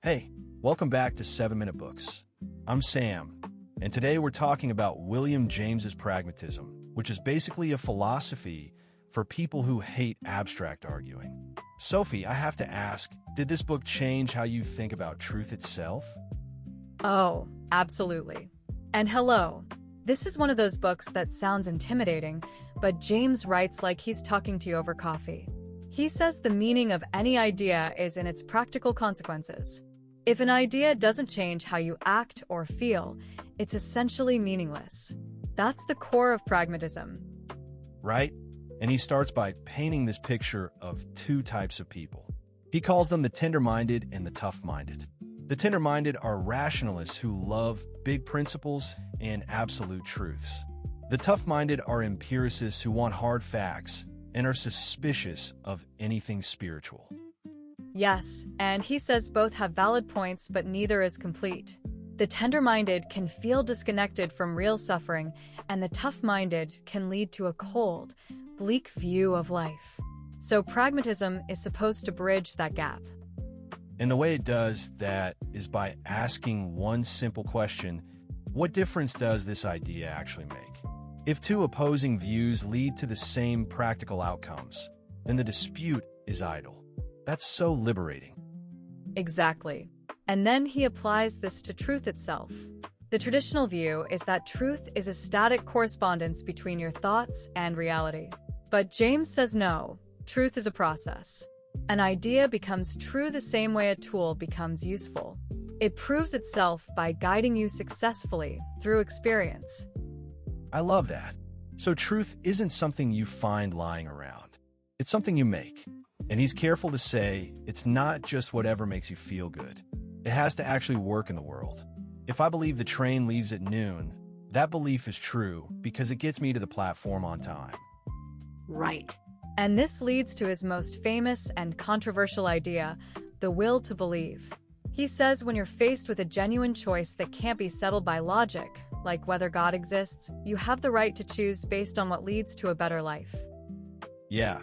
Hey, welcome back to 7-Minute Books. I'm Sam, and today we're talking about William James's Pragmatism, which is basically a philosophy for people who hate abstract arguing. Sophie, I have to ask, did this book change how you think about truth itself? Oh, absolutely. And hello. This is one of those books that sounds intimidating, but James writes like he's talking to you over coffee. He says the meaning of any idea is in its practical consequences. If an idea doesn't change how you act or feel, it's essentially meaningless. That's the core of pragmatism. Right? And he starts by painting this picture of two types of people. He calls them the tender-minded and the tough-minded. The tender-minded are rationalists who love big principles and absolute truths. The tough-minded are empiricists who want hard facts and are suspicious of anything spiritual. Yes, and he says both have valid points, but neither is complete. The tender-minded can feel disconnected from real suffering, and the tough-minded can lead to a cold, bleak view of life. So pragmatism is supposed to bridge that gap. And the way it does that is by asking one simple question: what difference does this idea actually make? If two opposing views lead to the same practical outcomes, then the dispute is idle. That's so liberating. Exactly. And then he applies this to truth itself. The traditional view is that truth is a static correspondence between your thoughts and reality. But James says no, truth is a process. An idea becomes true the same way a tool becomes useful. It proves itself by guiding you successfully through experience. I love that. So truth isn't something you find lying around. It's something you make. And he's careful to say it's not just whatever makes you feel good. It has to actually work in the world. If I believe the train leaves at noon, that belief is true because it gets me to the platform on time. Right. And this leads to his most famous and controversial idea, the will to believe. He says when you're faced with a genuine choice that can't be settled by logic, like whether God exists, you have the right to choose based on what leads to a better life. Yeah,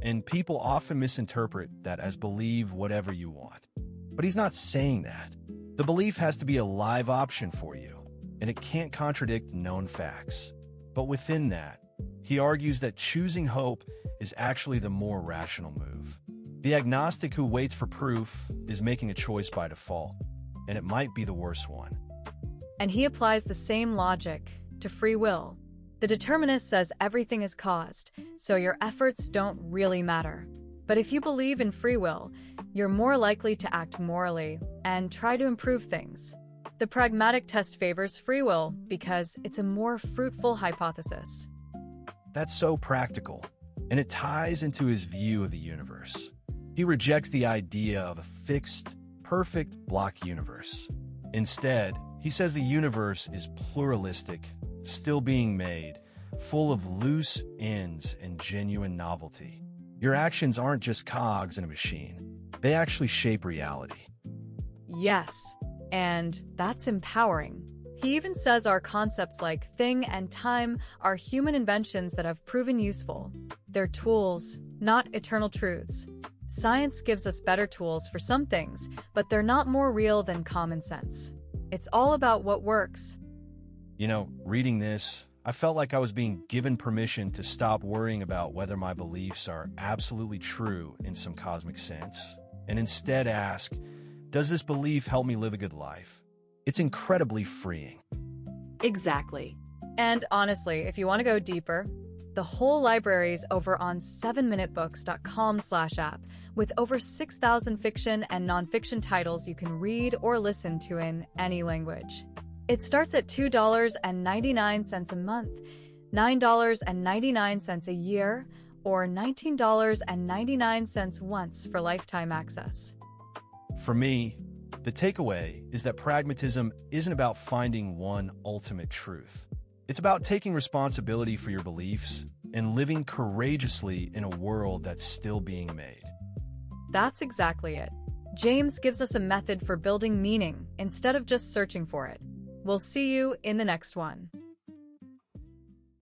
and people often misinterpret that as believe whatever you want. But he's not saying that. The belief has to be a live option for you, and it can't contradict known facts. But within that, he argues that choosing hope is actually the more rational move. The agnostic who waits for proof is making a choice by default, and it might be the worst one. And he applies the same logic to free will. The determinist says everything is caused, so your efforts don't really matter. But if you believe in free will, you're more likely to act morally and try to improve things. The pragmatic test favors free will because it's a more fruitful hypothesis. That's so practical, and it ties into his view of the universe. He rejects the idea of a fixed, perfect block universe. Instead, he says the universe is pluralistic, still being made, full of loose ends and genuine novelty. Your actions aren't just cogs in a machine. They actually shape reality. Yes, and that's empowering. He even says our concepts like thing and time are human inventions that have proven useful. They're tools, not eternal truths. Science gives us better tools for some things, but they're not more real than common sense. It's all about what works. Reading this, I felt like I was being given permission to stop worrying about whether my beliefs are absolutely true in some cosmic sense, and instead ask, does this belief help me live a good life? It's incredibly freeing. Exactly. And honestly, if you want to go deeper, the whole library is over on 7minutebooks.com/app with over 6,000 fiction and nonfiction titles you can read or listen to in any language. It starts at $2.99 a month, $9.99 a year, or $19.99 once for lifetime access. For me, the takeaway is that pragmatism isn't about finding one ultimate truth. It's about taking responsibility for your beliefs and living courageously in a world that's still being made. That's exactly it. James gives us a method for building meaning instead of just searching for it. We'll see you in the next one.